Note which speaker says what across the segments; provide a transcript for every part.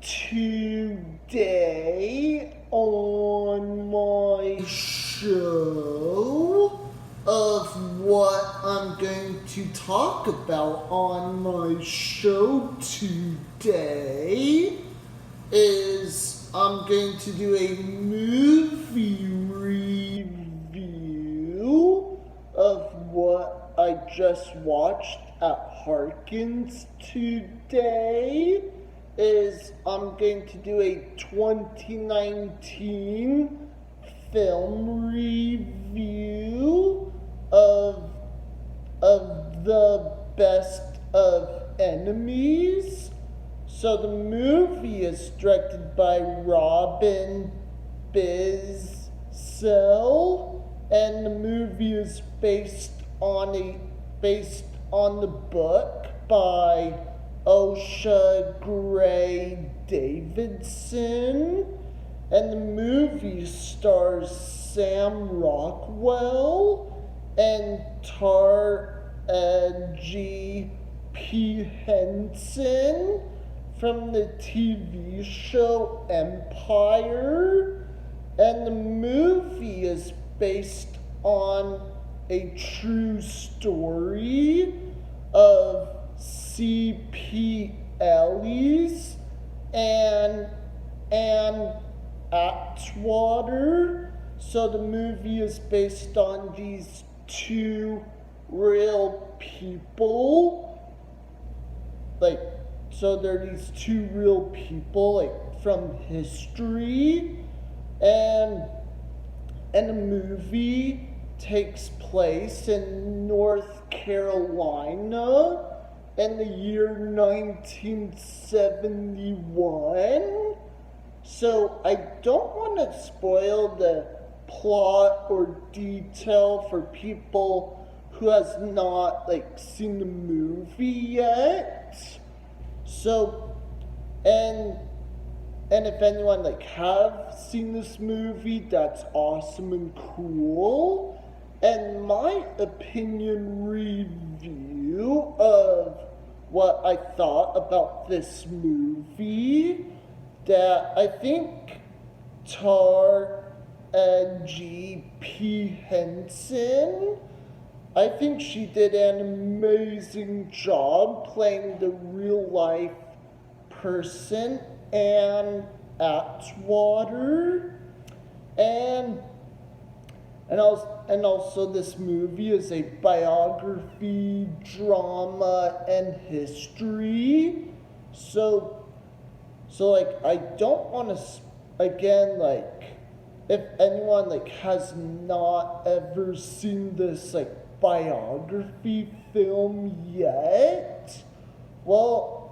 Speaker 1: Today on my show of what I'm going to talk about on my show today is I'm going to do a movie review of what I just watched at Harkins today. I'm going to do a 2019 film review of the best of enemies. So the movie is directed by Robin Bizzell, and the movie is based on the book by Osha Gray Davidson, and the movie stars Sam Rockwell and Taraji P. Henson from the TV show Empire, and the movie is based on a true story of C.P. Ellis and Atwater. So the movie is based on these two real people. So they're these two real people, from history, and the movie takes place in North Carolina in the year 1971. So I don't want to spoil the plot or detail for people who has not seen the movie yet. So and if anyone have seen this movie, that's awesome and cool. And my opinion review of what I thought about this movie, that I think Taraji P. Henson, I think she did an amazing job playing the real life person and Atwater, and also this movie is a biography, drama, and history. So I don't want to, again, if anyone has not ever seen this biography film yet, well,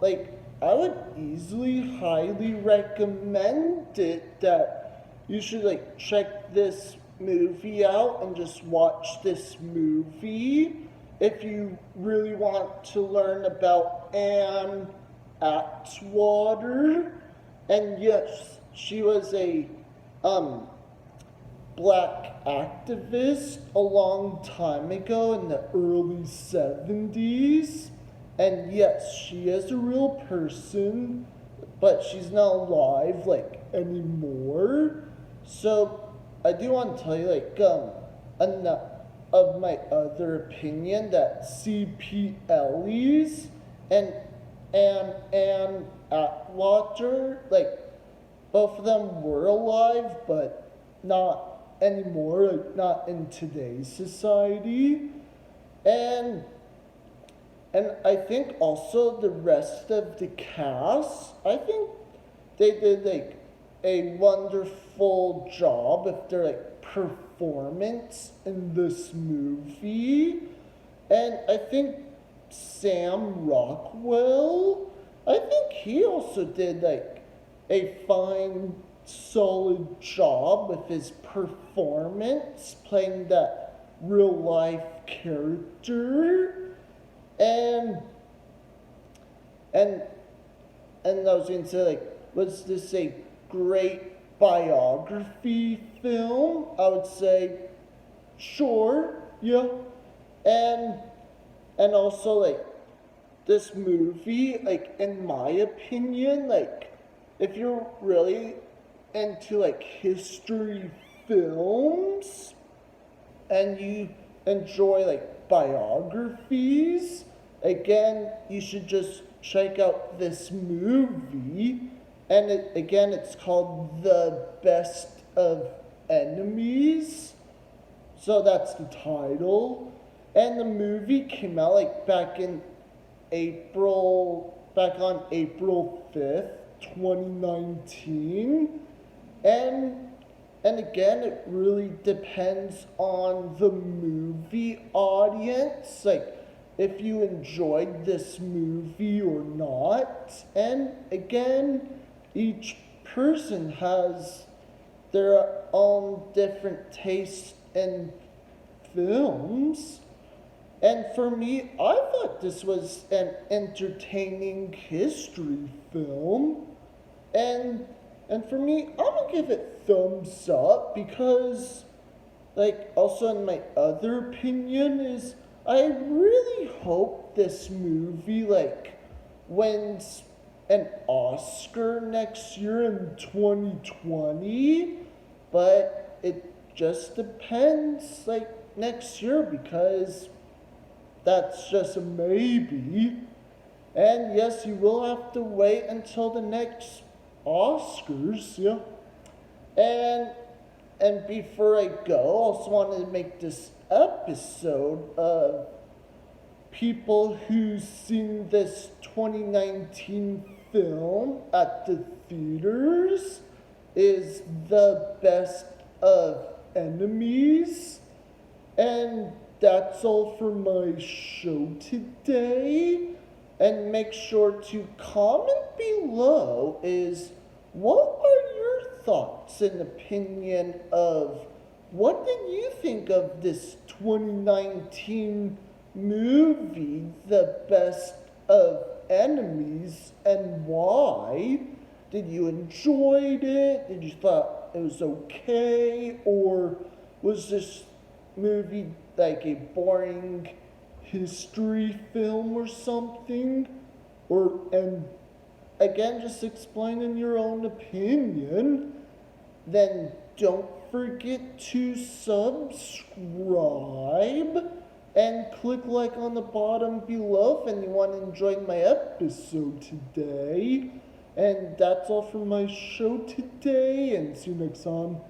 Speaker 1: I would easily highly recommend it, that you should check this movie out and just watch this movie if you really want to learn about Anne Atwater. And yes, she was a black activist a long time ago in the early 70s. And yes, she is a real person, but she's not alive anymore. So I do want to tell you enough of my other opinion, that C.P. Ellis and Atwater, both of them were alive, but not anymore, not in today's society. And I think also the rest of the cast, I think they did a wonderful job with their performance in this movie. And I think Sam Rockwell, I think he also did a fine, solid job with his performance, playing that real life character. And I was going to say, was this a great biography film? I would say, sure, yeah. And also, this movie, in my opinion, if you're really into like history films and you enjoy like biographies, again, you should just check out this movie. And again, it's called The Best of Enemies. So that's the title. And the movie came out like back on April 5th, 2019. And again, it really depends on the movie audience, like if you enjoyed this movie or not. And again, each person has their own different tastes in films. And for me, I thought this was an entertaining history film. And for me, I'm gonna give it thumbs up because, like, also in my other opinion is I really hope this movie, like, wins an Oscar next year in 2020, but it just depends, like, next year because that's just a maybe. And yes, you will have to wait until the next Oscars, yeah. And before I go, I also wanted to make this episode of people who've seen this 2019 film at the theaters is The Best of Enemies. And that's all for my show today. And make sure to comment below is what are your thoughts and opinion of what did you think of this 2019 movie, The Best of Enemies, and why? Did you enjoy it? Did you thought it was okay? Or was this movie like a boring history film or something? And again, just explain in your own opinion. Then don't forget to subscribe and click like on the bottom below if you want to enjoy my episode today. And that's all for my show today, and see you next time.